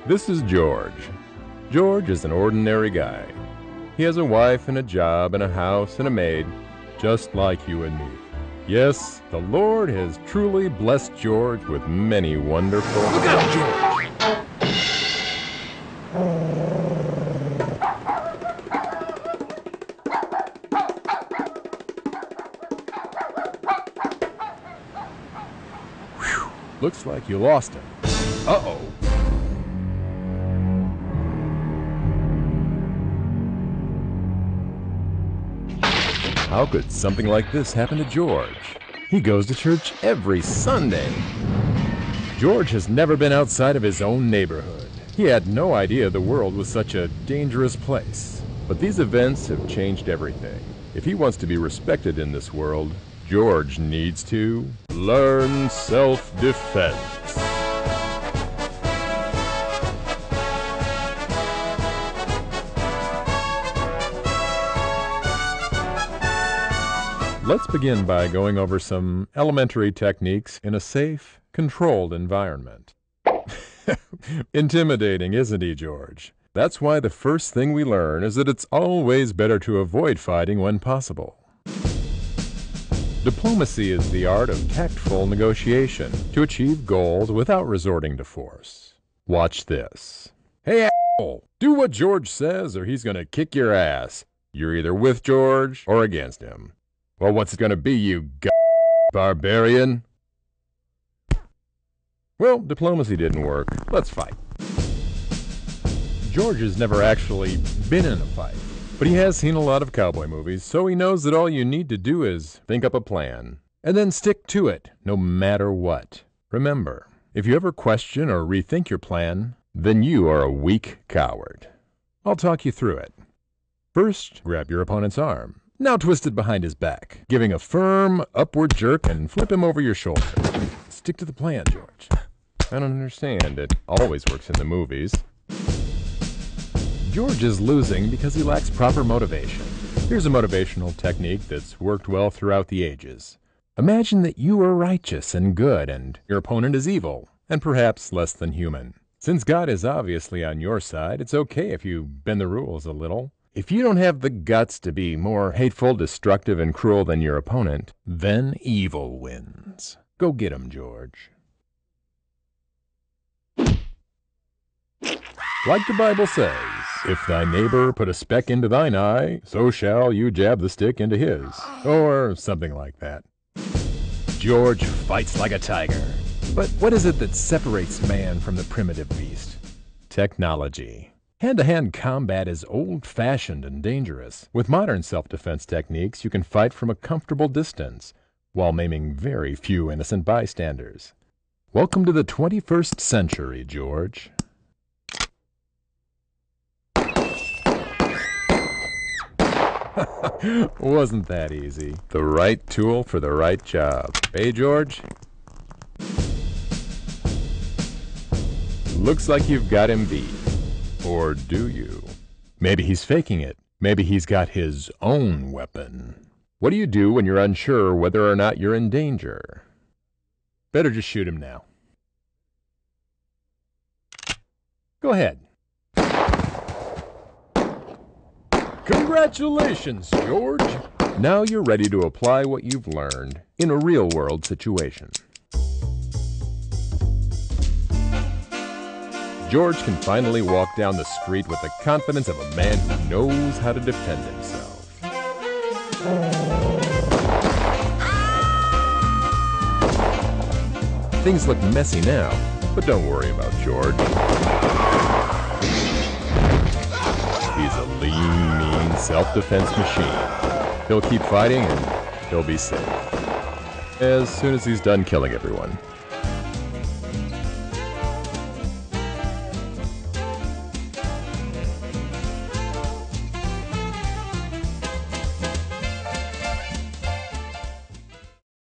This is George. George is an ordinary guy. He has a wife and a job and a house and a maid, just like you and me. Yes, the Lord has truly blessed George with many wonderful... Look out, George! Whew, looks like you lost him. Uh-oh. How could something like this happen to George? He goes to church every Sunday. George has never been outside of his own neighborhood. He had no idea the world was such a dangerous place. But these events have changed everything. If he wants to be respected in this world, George needs to learn self-defense. Let's begin by going over some elementary techniques in a safe, controlled environment. Intimidating, isn't he, George? That's why the first thing we learn is that it's always better to avoid fighting when possible. Diplomacy is the art of tactful negotiation to achieve goals without resorting to force. Watch this. Hey, asshole! Do what George says or he's gonna kick your ass. You're either with George or against him. Well, what's it gonna be, you barbarian? Well, diplomacy didn't work. Let's fight. George has never actually been in a fight, but he has seen a lot of cowboy movies, so he knows that all you need to do is think up a plan, and then stick to it, no matter what. Remember, if you ever question or rethink your plan, then you are a weak coward. I'll talk you through it. First, grab your opponent's arm. Now twist it behind his back, giving a firm upward jerk and flip him over your shoulder. Stick to the plan, George. I don't understand. It always works in the movies. George is losing because he lacks proper motivation. Here's a motivational technique that's worked well throughout the ages. Imagine that you are righteous and good and your opponent is evil and perhaps less than human. Since God is obviously on your side, it's okay if you bend the rules a little. If you don't have the guts to be more hateful, destructive, and cruel than your opponent, then evil wins. Go get him, George. Like the Bible says, if thy neighbor put a speck into thine eye, so shall you jab the stick into his. Or something like that. George fights like a tiger. But what is it that separates man from the primitive beast? Technology. Hand-to-hand combat is old-fashioned and dangerous. With modern self-defense techniques, you can fight from a comfortable distance, while maiming very few innocent bystanders. Welcome to the 21st century, George. Wasn't that easy? The right tool for the right job. Hey, George? Looks like you've got him beat. Or do you? Maybe he's faking it. Maybe he's got his own weapon. What do you do when you're unsure whether or not you're in danger? Better just shoot him now. Go ahead. Congratulations, George! Now you're ready to apply what you've learned in a real-world situation. George can finally walk down the street with the confidence of a man who knows how to defend himself. Things look messy now, but don't worry about George. He's a lean, mean, self-defense machine. He'll keep fighting and he'll be safe. As soon as he's done killing everyone.